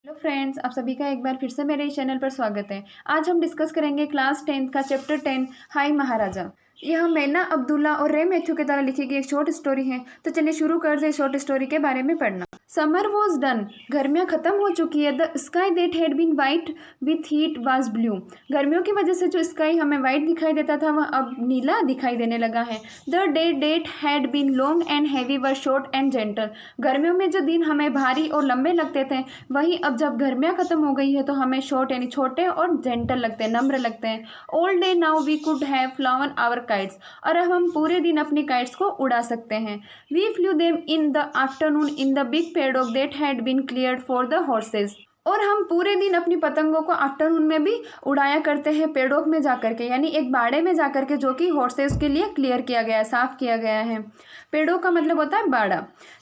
Hello friends, आप सभी का एक बार फिर से मेरे चैनल पर स्वागत है। आज हम डिस्कस करेंगे क्लास 10th का चैप्टर 10 हाय महाराजा। यह मैना अब्दुल्ला और रे मैथ्यू के द्वारा लिखी गई एक शॉर्ट स्टोरी है। तो चलिए शुरू करते हैं शॉर्ट स्टोरी के बारे में पढ़ना। समर वॉज डन, गर्मियाँ खत्म हो चुकी है। The sky that had been white with heat was blue, गर्मियों की वजह से जो स्काई हमें वाइट दिखाई देता था वह अब नीला दिखाई देने लगा है। The day that had been long and heavy were short and gentle, गर्मियों में जो दिन हमें भारी और लंबे लगते थे वही अब जब गर्मियाँ खत्म हो गई है तो हमें शॉर्ट यानी छोटे और जेंटल लगते हैं, नम्र लगते हैं। All day now we could have flown our kites, और अब हम पूरे दिन अपनी काइट्स को उड़ा सकते हैं। We flew them in the afternoon in the big paddock that had been cleared for the horses, और हम पूरे दिन अपनी पतंगों को आफ्टरनून में भी उड़ाया करते हैं पेड़ों में जाकर के, यानी एक बाड़े में जाकर के जो कि हॉर्सेस के लिए क्लियर किया गया है, साफ किया गया है। पेड़ों का मतलब होता है बाड़ा।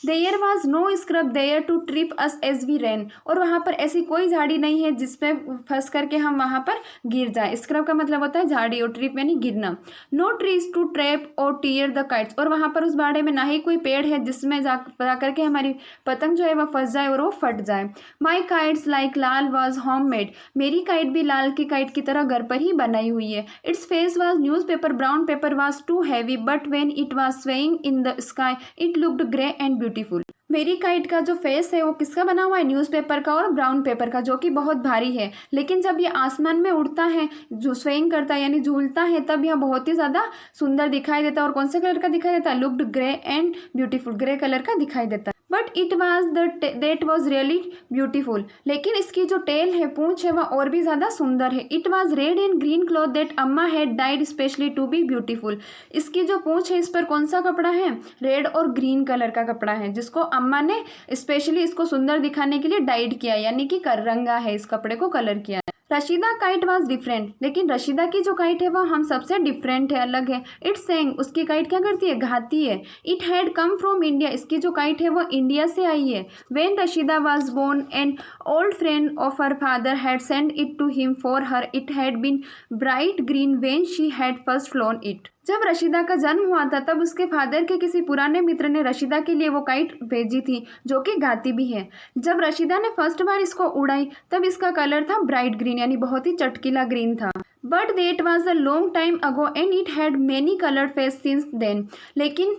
There was no scrub there to trip us as we ran, और वहाँ पर ऐसी कोई झाड़ी नहीं है जिसमें फंस करके हम वहाँ पर गिर जाए। स्क्रब का मतलब होता है झाड़ी और ट्रिप यानी गिरना। नो ट्रीज टू ट्रैप और टीयर द काइट्स, और वहाँ पर उस बाड़े में ना ही कोई पेड़ है जिसमें जा करके हमारी पतंग जो है वह फंस जाए और वो फट जाए। My kites like Lal was home made, मेरी काइट भी लाल की काइट की तरह घर पर ही बनाई हुई है। Its face was newspaper brown paper was too heavy but when it was swaying in the sky it looked grey and beautiful. मेरी काइट का जो फेस है वो किसका बना हुआ है? न्यूज़पेपर का और ब्राउन पेपर का, जो कि बहुत भारी है। लेकिन जब ये आसमान में उड़ता है, जो स्विंग करता है यानी झूलता है, तब यह बहुत ही ज़्यादा सुंदर दिखाई देता है। और कौन से कलर का दिखाई देता है? Looked grey and beautiful, grey colour का दिखाई देता है। But it was that was really beautiful, लेकिन इसकी जो टेल है, पूंछ है, वह और भी ज़्यादा सुंदर है। It was red and green cloth that Amma had dyed specially to be beautiful, इसकी जो पूंछ है इस पर कौन सा कपड़ा है? रेड और ग्रीन कलर का कपड़ा है, जिसको अम्मा ने स्पेशली इसको सुंदर दिखाने के लिए डाइड किया, यानी कि रंगा है, इस कपड़े को कलर किया है। रशीदा काइट वॉज डिफरेंट, लेकिन रशीदा की जो काइट है वह हम सबसे डिफरेंट है, अलग है। इट सेंग, उसकी काइट क्या करती है? गाती है। It had come from India, इसकी जो काइट है वो इंडिया से आई है। When Rashida was born an old friend of her father had send it to him for her, it had been bright green when she had first flown it. जब रशीदा का जन्म हुआ था तब उसके फादर के किसी पुराने मित्र ने रशीदा के लिए वो काइट भेजी थी, जो कि गाती भी है। जब रशीदा ने फर्स्ट बार इसको उड़ाई तब इसका कलर था ब्राइट ग्रीन, यानी बहुत ही चटकीला ग्रीन था। But that was a long time ago and it had many coloured faces since then, लेकिन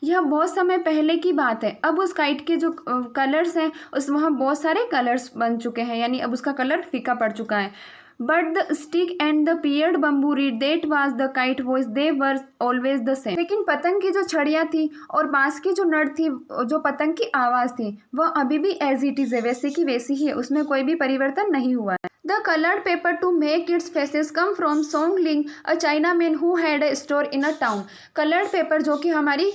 यह बहुत समय पहले की बात है। अब उस काइट के जो कलर्स हैं उस वहाँ बहुत सारे कलर्स बन चुके हैं, यानी अब उसका कलर फीका पड़ चुका है। But the stick and the peered bamboo read that was the kite voice they were always the same, लेकिन पतंग की जो छड़ियाँ थी और बांस की जो नट थी, जो पतंग की आवाज़ थी, वह अभी भी एज इट इज़ है, वैसे की वैसी ही है, उसमें कोई भी परिवर्तन नहीं हुआ है। The coloured paper to make its faces come from Songling a China man who had a store in a town, coloured paper जो कि हमारी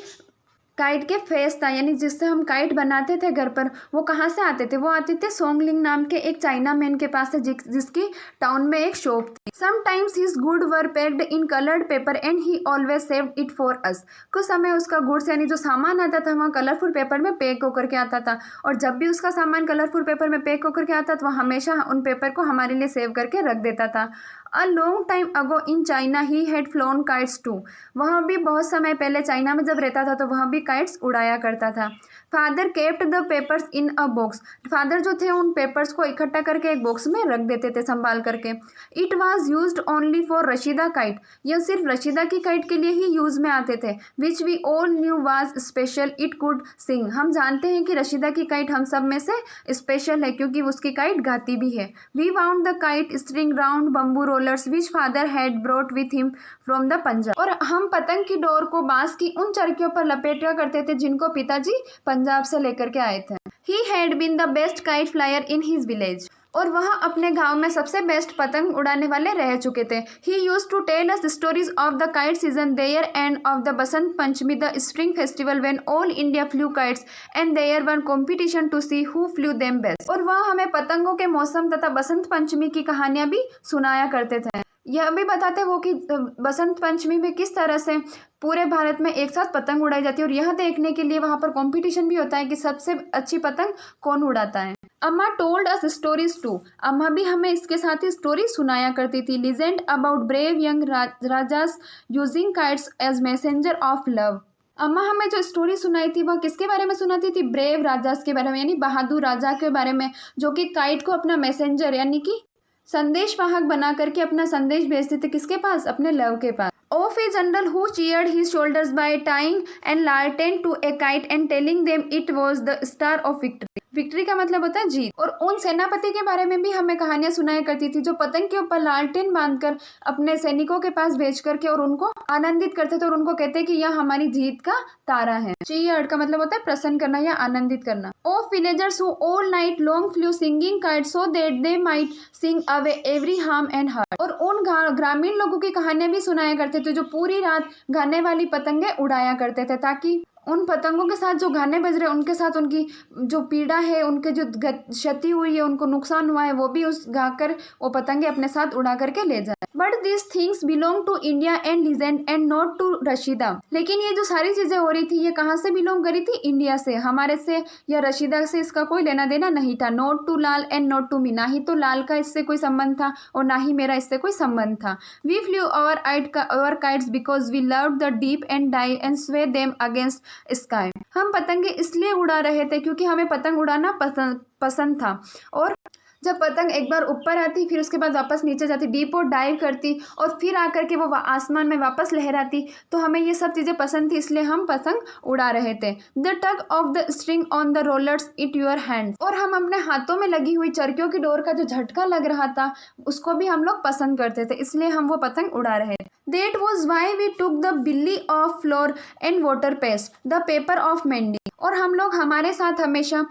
काइट के फेस था, यानी जिससे हम काइट बनाते थे घर पर, वो कहाँ से आते थे? वो आते थे सोंगलिंग नाम के एक चाइना मैन के पास से, जिसकी टाउन में एक शॉप थी। Sometimes his good were packed in coloured paper and he always saved it for us, कुछ समय उसका गुड्स यानी जो सामान आता था वहाँ कलरफुल पेपर में पैक होकर के आता था, और जब भी उसका सामान कलरफुल पेपर में पैक होकर के आता था वह हमेशा उन पेपर को हमारे लिए सेव करके रख देता था। A long time ago in China he had flown kites too, वह भी बहुत समय पहले चाइना में जब रहता था तो वह भी काइट्स उड़ाया करता था। Father kept the papers in a box, father जो थे उन पेपर्स को इकट्ठा करके एक बॉक्स में रख देते थे संभाल करके। It was used only for Rashida kite, यह सिर्फ रशीदा की काइट के लिए ही यूज में आते थे। Which we all knew was special, it could sing, हम जानते हैं कि रशीदा की काइट हम सब में से स्पेशल है क्योंकि उसकी काइट गाती भी है। We wound the kite string round bamboo rollers which father had brought with him from the Punjab, और हम पतंग की डोर को बांस की उन चरखियों पर लपेटा करते थे जिनको पिताजी पंजाब से लेकर के आए थे। He had been the best kite flyer in his village, और वह अपने गांव में सबसे बेस्ट पतंग उड़ाने वाले रह चुके थे। He used to tell us stories of the kite season there and of the Basant Panchami the spring festival when all India flew kites and there one competition to see who flew them best, और वह हमें पतंगों के मौसम तथा बसंत पंचमी की कहानियां भी सुनाया करते थे। यह भी बताते वो कि बसंत पंचमी में किस तरह से पूरे भारत में एक साथ पतंग उड़ाई जाती है, और यह देखने के लिए वहाँ पर कंपटीशन भी होता है कि सबसे अच्छी पतंग कौन उड़ाता है। अम्मा टोल्ड अस स्टोरीज टू, अम्मा भी हमें इसके साथ ही स्टोरी सुनाया करती थी। Legend about brave young rajas using kites as messenger of love, अम्मा हमें जो स्टोरी सुनाई थी वह किसके बारे में सुनाती थी? ब्रेव राजास के बारे में, यानी बहादुर राजा के बारे में, जो कि काइट को अपना मैसेंजर यानी कि संदेश वाहक बना करके अपना संदेश भेजते थे किसके पास? अपने लव के पास। Of a general who cheered his shoulders by tying and लालटेन to a kite and telling them it was the star of victory. Victory का मतलब होता है जीत। और उन सेनापति के बारे में भी हमें कहानियां सुनाया करती थी जो पतंग के ऊपर लालटेन बांधकर अपने सैनिकों के पास भेज करके और उनको आनंदित करते थे और उनको कहते कि यह हमारी जीत का तारा है। चीयर्ड का मतलब होता है प्रसन्न करना या आनंदित करना। Of villagers who all night long flew singing kite so that they might sing away every harm and hurt. और उन ग्रामीण लोगों की कहानियां भी सुनाया करते थे जो पूरी रात गाने वाली पतंगे उड़ाया करते थे, ताकि उन पतंगों के साथ जो गाने बज रहे हैं उनके साथ उनकी जो पीड़ा है, उनके जो क्षति हुई है, उनको नुकसान हुआ है, वो भी उस गाकर वो पतंगे अपने साथ उड़ा करके ले जाए। But this things belong to India and legend and not to Rashida. लेकिन ये जो सारी चीजें हो रही थी ये कहाँ से बिलोंग करी थी? इंडिया से, हमारे से या रशीदा से इसका कोई लेना देना नहीं था। Not to Lal and not to me, ना ही तो लाल का इससे कोई संबंध था और ना ही मेरा इससे कोई संबंध था। We flew our kites because we loved the dip and dive and sway them against sky. हम पतंगे इसलिए उड़ा रहे थे क्योंकि हमें पतंग उड़ाना पसंद था। और जब पतंग एक बार ऊपर आती फिर उसके बाद वापस नीचे जाती, डीप और डाइव करती और फिर आकर के वो आसमान में वापस लहराती, तो हमें ये सब चीज़ें पसंद थी इसलिए हम पतंग उड़ा रहे थे। The tug of the string on the rollers it your hand. और हम अपने हाथों में लगी हुई चरखियों की डोर का जो झटका लग रहा था उसको भी हम लोग पसंद करते थे, इसलिए हम वो पतंग उड़ा रहे थे। That was why we took the billy of flour and water paste, the paper of mending। और हम लोग हमारे साथ हमेशा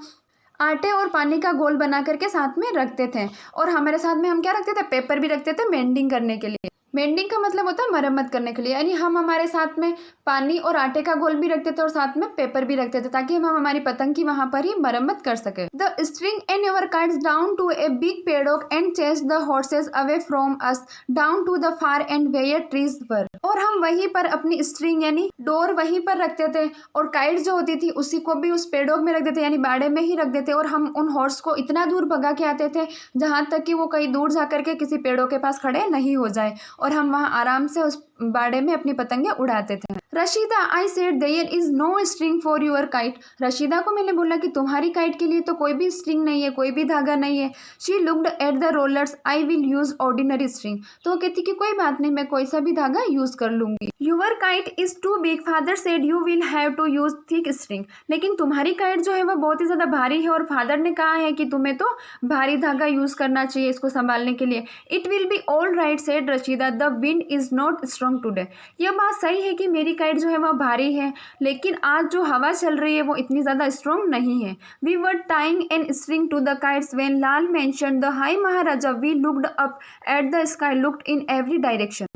आटे और पानी का गोल बना करके साथ में रखते थे। और हमारे साथ में हम क्या रखते थे? पेपर भी रखते थे मेंडिंग करने के लिए। मेंडिंग का मतलब होता है मरम्मत करने के लिए, यानी हम हमारे साथ में पानी और आटे का गोल भी रखते थे और साथ में पेपर भी रखते थे ताकि हम हमारी पतंग की वहां पर ही मरम्मत कर सके। The string and your kites down to a big paddock and chase the horses away from us down to the far end where trees were. और हम वहीं पर अपनी स्ट्रिंग यानी डोर वहीं पर रखते थे और काइट जो होती थी उसी को भी उस पेडॉक में रख देते यानी बाड़े में ही रख देते। और हम उन हॉर्स को इतना दूर भगा के आते थे जहां तक कि वो कहीं दूर जाकर के किसी पेड़ों के पास खड़े नहीं हो जाए और हम वहां आराम से उस बाड़े में अपनी पतंगे उड़ाते थे। Rashida, I said there is no string for your kite. Rashida को मैंने बोला कि तुम्हारी काइट के लिए तो कोई भी स्ट्रिंग नहीं है, कोई भी धागा नहीं है। She looked at the rollers, I will use ordinary string. तो वो कहती कि कोई बात नहीं, मैं कोई सा भी धागा यूज कर लूंगी। Your kite is too big, father said you will have to use thick string. लेकिन तुम्हारी काइट जो है वह बहुत ही ज्यादा भारी है और फादर ने कहा है कि तुम्हें तो भारी धागा यूज करना चाहिए इसको संभालने के लिए। It will be all right said Rashida, the wind is not strong today. यह बात सही है कि मेरी काइट जो है वह भारी है लेकिन आज जो हवा चल रही है वो इतनी ज्यादा स्ट्रॉन्ग नहीं है। We were tying an string to the kites when Lal mentioned the high Maharaja. We looked up at the sky, looked in every direction.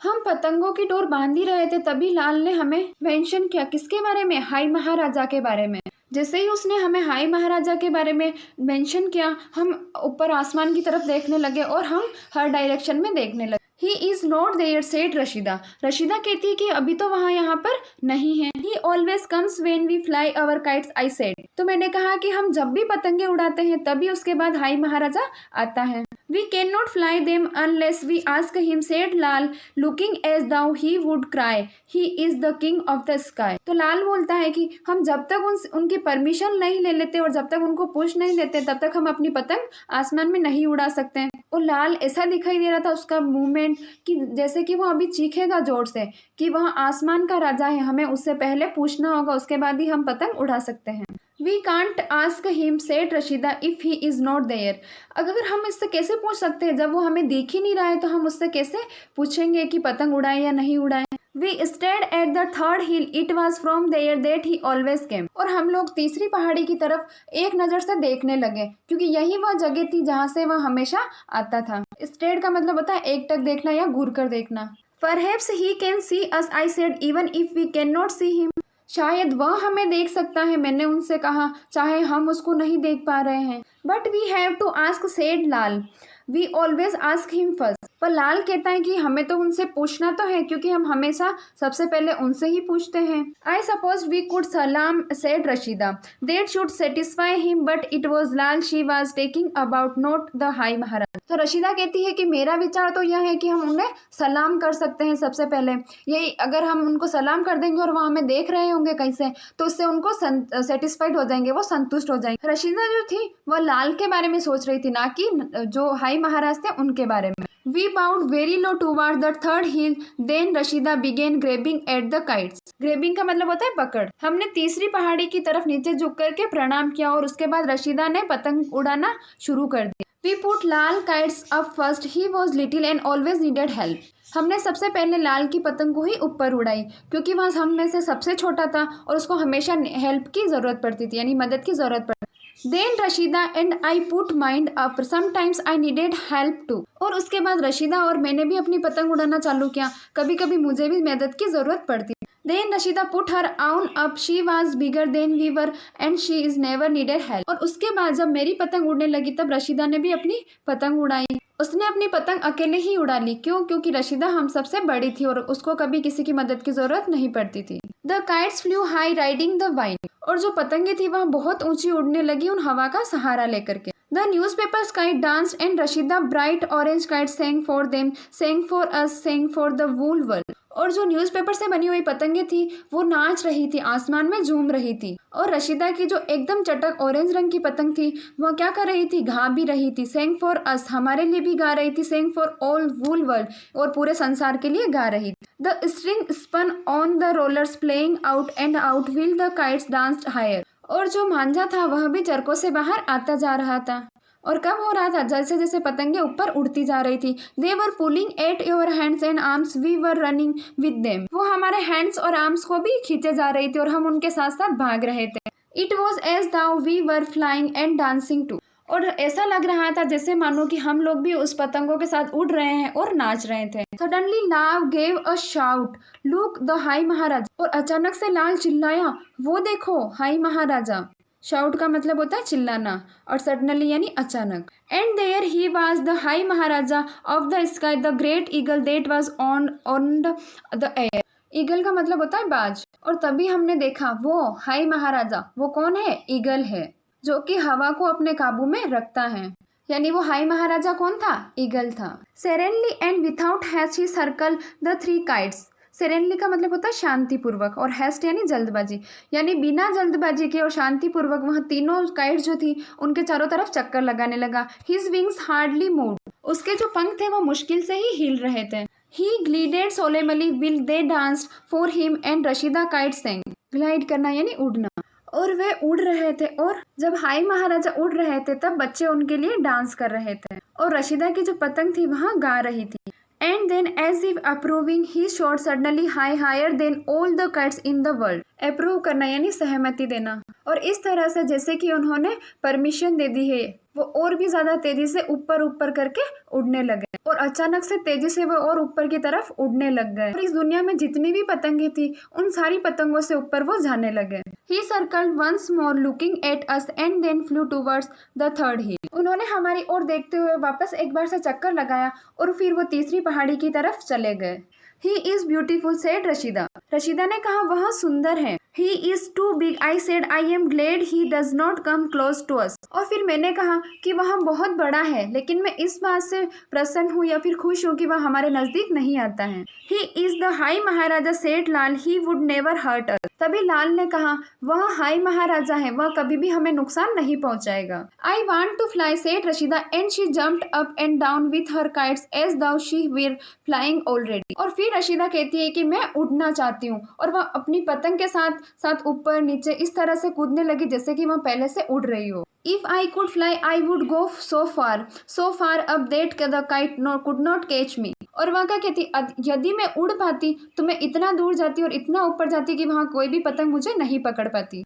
हम पतंगों की डोर बांध ही रहे थे तभी लाल ने हमें मेंशन किया। किसके बारे में? हाई महाराजा के बारे में। जैसे ही उसने हमें हाई महाराजा के बारे में मेंशन किया हम ऊपर आसमान की तरफ देखने लगे और हम हर डायरेक्शन में देखने लगे। He is not there said Rashida. Rashida कहती है कि अभी तो वहाँ यहाँ पर नहीं है। He always comes when we fly our kites, I said. तो मैंने कहा कि हम जब भी पतंगे उड़ाते हैं तभी उसके बाद हाई महाराजा आता है। We can not fly them unless we ask him, said Lal looking as though he would cry, he is the king of the sky. तो लाल बोलता है कि हम जब तक उनकी परमिशन नहीं ले लेते और जब तक उनको पूछ नहीं लेते तब तक हम अपनी पतंग आसमान में नहीं उड़ा सकते हैं। और लाल ऐसा दिखाई दे रहा था उसका मूवमेंट कि जैसे कि वो अभी चीखेगा जोर से कि वह आसमान का राजा है, हमें उससे पहले पूछना होगा, उसके बाद ही हम पतंग उड़ा सकते हैं। We can't ask him, said Rashida, if he is not there. अगर हम इससे कैसे पूछ सकते हैं जब वो हमें देख ही नहीं रहा है, तो हम उससे कैसे पूछेंगे कि पतंग उड़ाए या नहीं उड़ाए। We stayed at the third hill, it was from there that he always came. और हम लोग तीसरी पहाड़ी की तरफ एक नज़र से देखने लगे क्योंकि यही वह जगह थी जहाँ से वह हमेशा आता था। स्टेड का मतलब होता है एक टक देखना या घूर कर देखना। Perhaps he can see us, I said, even if we can not see him. शायद वह हमें देख सकता है, मैंने उनसे कहा, चाहे हम उसको नहीं देख पा रहे हैं। But we have to ask, said Lal, we always ask him first. पर लाल कहता है कि हमें तो उनसे पूछना तो है, क्योंकि हम हमेशा सबसे पहले उनसे ही पूछते हैं। आई सपोज वी कुड सलाम, said Rashida, that should satisfy him, but it was Lal she was talking about, not the high Maharaj. तो रशीदा कहती है कि मेरा विचार तो यह है कि हम उन्हें सलाम कर सकते हैं सबसे पहले। यही अगर हम उनको सलाम कर देंगे और वह हमें देख रहे होंगे कैसे, तो उससे उनको सेटिस्फाइड हो जाएंगे, वो संतुष्ट हो जाएंगे। रशीदा जो थी वह लाल के बारे में सोच रही थी, ना कि जो हाई महाराज थे उनके बारे में। We bowed very low toward the third hill. Then Rashida began grabbing at the kites. Grabbing का मतलब होता है पकड़। हमने तीसरी पहाड़ी की तरफ नीचे झुक करके प्रणाम किया और उसके बाद रशीदा ने पतंग उड़ाना शुरू कर दिया। We put Lal kites up first. He was little and always needed help. हमने सबसे पहले लाल की पतंग को ही ऊपर उड़ाई, क्योंकि वह हम में से सबसे छोटा था और उसको हमेशा हेल्प की जरूरत पड़ती थी, यानी मदद की जरूरत पड़ती। Then Rashida and I put mine up. Sometimes I needed help too. और उसके बाद रशीदा और मैंने भी अपनी पतंग उड़ाना चालू किया, कभी कभी मुझे भी मदद की जरूरत पड़ती। Then Rashida put her own up. She was bigger than we were and she is never needed help. और उसके बाद जब मेरी पतंग उड़ने लगी तब रशीदा ने भी अपनी पतंग उड़ाई। उसने अपनी पतंग अकेले ही उड़ा ली। क्यों? क्योंकि रशीदा हम सबसे बड़ी थी और उसको कभी किसी की मदद की जरूरत नहीं पड़ती थी। The kites flu high riding the wind. और जो पतंगे थी वह बहुत ऊंची उड़ने लगी उन हवा का सहारा लेकर के। The newspaper's kite danced and Rashida bright orange kite sang for them, sang for us, sang for the whole world. और जो न्यूज़पेपर से बनी हुई पतंगे थी वो नाच रही थी, आसमान में झूम रही थी। और रशीदा की जो एकदम चटक ऑरेंज रंग की पतंग थी वह क्या कर रही थी? गा भी रही थी। सेंग फॉर अस, हमारे लिए भी गा रही थी। Sang for all whole world, और पूरे संसार के लिए गा रही थी। The string spun on the rollers playing out and out while the kites danced higher. और जो मांझा था वह भी चरखों से बाहर आता जा रहा था। और कब हो रहा था? जैसे जैसे पतंगे ऊपर उड़ती जा रही थी। They were pulling at your hands and arms, we were running with them. वो हमारे हैंड्स और आर्म्स को भी खींचे जा रही थी और हम उनके साथ साथ भाग रहे थे। It was as though we were flying and dancing too. और ऐसा लग रहा था जैसे मानो कि हम लोग भी उस पतंगों के साथ उड़ रहे हैं और नाच रहे थे। Suddenly Lal gave a shout, look the high Maharaj. और अचानक से लाल चिल्लाया, वो देखो हाई महाराजा। शाउट का मतलब होता है चिल्लाना और सडनली यानी अचानक। And there he was the high Maharaja of the sky, the great eagle that was on the air. Eagle का मतलब होता है बाज। और तभी हमने देखा वो हाई महाराजा, वो कौन है? ईगल है, जो कि हवा को अपने काबू में रखता है। यानी वो हाई महाराजा कौन था? ईगल था। Serenely and without haste he circle the three kites. Serenely का मतलब होता है शांतिपूर्वक, और हैस्ट यानी जल्दबाजी, यानी बिना जल्दबाजी के और शांतिपूर्वक वह तीनों काइट जो थी उनके चारों तरफ चक्कर लगाने लगा। His wings hardly moved. उसके जो पंख थे वो मुश्किल से ही हिल रहे थे। He glided solemnly while they danced for him and Rashida kite sang. Glide करना यानी उड़ना। और वे उड़ रहे थे, और जब हाई महाराजा उड़ रहे थे तब बच्चे उनके लिए डांस कर रहे थे और रशीदा की जो पतंग थी वहाँ गा रही थी। And then as if approving, he shot suddenly high, higher than all the kites in the world. Approve करना यानी सहमति देना। और इस तरह से जैसे कि उन्होंने परमिशन दे दी है, वो और भी ज्यादा तेजी से ऊपर ऊपर करके उड़ने लगे और अचानक से तेजी से वो और ऊपर की तरफ उड़ने लग गए। और इस दुनिया में जितनी भी पतंगे थी उन सारी पतंगों से ऊपर वो जाने लगे। He circled once more looking at us and then flew towards the third hill. उन्होंने हमारी ओर देखते हुए वापस एक बार से चक्कर लगाया और फिर वो तीसरी पहाड़ी की तरफ चले गए। He is beautiful, said Rashida. Rashida ने कहा वह सुंदर है। He is too big, I said. I am glad he does not come close to us. और फिर मैंने कहा कि वह बहुत बड़ा है, लेकिन मैं इस बात से प्रसन्न हूँ या फिर खुश हूँ कि वह हमारे नजदीक नहीं आता है। He is the high Maharaja, said Lal. He would never hurt us. तभी लाल ने कहा वह हाई महाराजा है, वह कभी भी हमें नुकसान नहीं पहुंचाएगा। I want to fly, said Rashida, and she jumped up and down with her kites as though she were flying already. और फिर रशीदा कहती है कि मैं उड़ना चाहती हूँ, और वह अपनी पतंग के साथ साथ ऊपर नीचे इस तरह से कूदने लगी जैसे कि वह पहले से उड़ रही हो। If I could fly, I would go so far up that the kite could not catch me. और वह क्या कहती, यदि मैं उड़ पाती तो मैं इतना दूर जाती और इतना ऊपर जाती कि वहाँ कोई भी पतंग मुझे नहीं पकड़ पाती।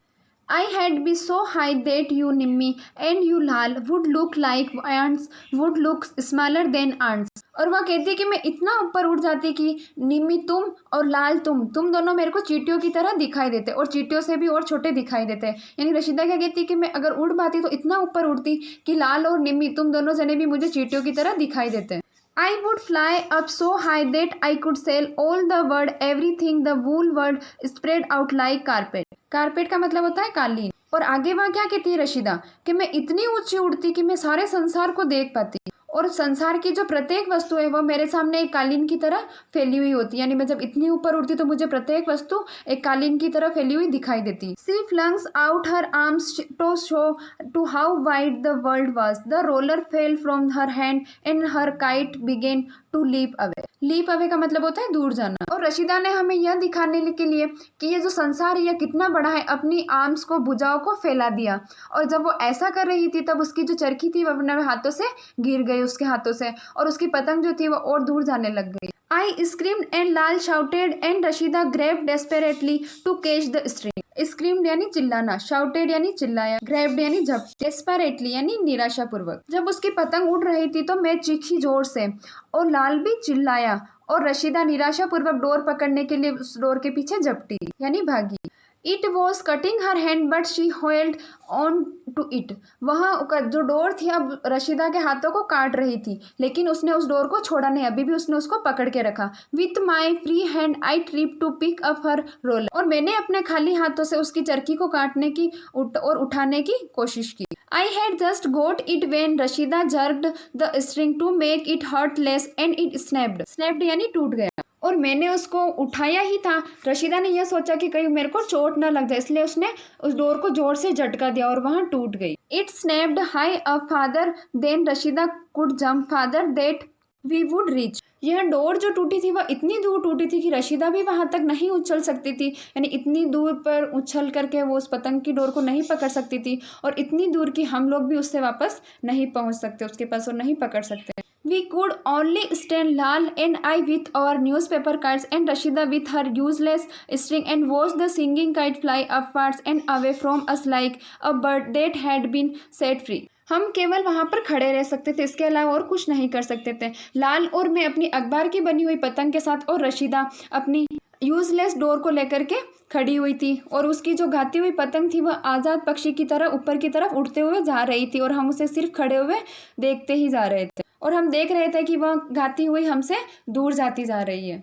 I had been so high that you Nimmi and you Lal would look like ants, would look smaller than ants. और वह कहती कि मैं इतना ऊपर उड़ जाती कि निम्मी तुम और लाल तुम दोनों मेरे को चींटियों की तरह दिखाई देते और चींटियों से भी और छोटे दिखाई देते। यानी रशीदा क्या कहती कि मैं अगर उड़ पाती तो इतना ऊपर उड़ती कि लाल और निम्मी तुम दोनों जने भी मुझे चींटियों की तरह दिखाई देते। I would fly up so high that I could sail all the world, everything, the whole world spread out like carpet. Carpet का मतलब होता है कालीन। और आगे वहाँ क्या कहती है रशीदा कि मैं इतनी ऊंची उड़ती कि मैं सारे संसार को देख पाती और संसार की जो प्रत्येक वस्तु है वो मेरे सामने एक कालीन की तरह फैली हुई होती, यानी मैं जब इतनी ऊपर उड़ती तो मुझे प्रत्येक वस्तु एक कालीन की तरह फैली हुई दिखाई देती। She flings out her arms to show to how wide the world was. The roller fell from her hand and her kite began to leap away. Leap away का मतलब होता है दूर जाना। और रशीदा ने हमें यह दिखाने के लिए कि ये जो संसार है यह कितना बड़ा है, अपनी आर्म्स को, भुजाओं को फैला दिया। और जब वो ऐसा कर रही थी तब उसकी जो चरखी थी वो अपने हाथों से गिर गई उसके हाथों से, और उसकी पतंग जो थी वो और दूर जाने लग गई। I screamed and Lal shouted and Rashida grabbed desperately to catch the string. Screamed यानी चिल्लाना, शाउटेड यानी चिल्लाया, ग्रैब्ड यानी झपट, डेस्परेटली यानी निराशापूर्वक। जब उसकी पतंग उड़ रही थी तो मैं चीखी जोर से और लाल भी चिल्लाया और रशीदा निराशापूर्वक डोर पकड़ने के लिए उस डोर के पीछे झपटी यानी भागी। It was cutting her hand but she hold on to it. वहाँ जो डोर थी अब रशीदा के हाथों को काट रही थी, लेकिन उसने उस डोर को छोड़ा नहीं, अभी भी उसने उसको पकड़ के रखा। With my free hand I trip to pick up her roller. और मैंने अपने खाली हाथों से उसकी चरखी को काटने की और उठाने की कोशिश की। I had just got it when Rashida jerked the string to make it hurt less and it snapped. Snapped यानी टूट गया। और मैंने उसको उठाया ही था, रशीदा ने यह सोचा कि कहीं मेरे को चोट ना लग जाए, इसलिए उसने उस डोर को जोर से झटका दिया और वहाँ टूट गई। It snapped high up farther than Rashida could jump farther that we would reach. यह डोर जो टूटी थी वह इतनी दूर टूटी थी कि रशीदा भी वहां तक नहीं उछल सकती थी, यानी इतनी दूर पर उछल करके वो उस पतंग की डोर को नहीं पकड़ सकती थी, और इतनी दूर कि हम लोग भी उससे वापस नहीं पहुंच सकते उसके पास और नहीं पकड़ सकते। We could only stand Lal and I with our newspaper kites and Rashida with her useless string and watch the singing kite fly upwards and away from us like a bird that had been set free. हम केवल वहाँ पर खड़े रह सकते थे, इसके अलावा और कुछ नहीं कर सकते थे। लाल और मैं अपनी अखबार की बनी हुई पतंग के साथ और रशीदा अपनी यूजलेस डोर को लेकर के खड़ी हुई थी, और उसकी जो गाती हुई पतंग थी वह आज़ाद पक्षी की तरह ऊपर की तरफ उड़ते हुए जा रही थी, और हम उसे सिर्फ खड़े हुए देखते ही जा रहे थे, और हम देख रहे थे कि वह गाती हुई हमसे दूर जाती जा रही है।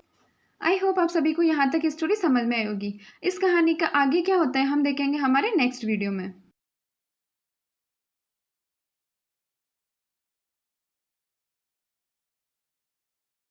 आई होप आप सभी को यहाँ तक स्टोरी समझ में आई होगी। इस कहानी का आगे क्या होता है हम देखेंगे हमारे नेक्स्ट वीडियो में।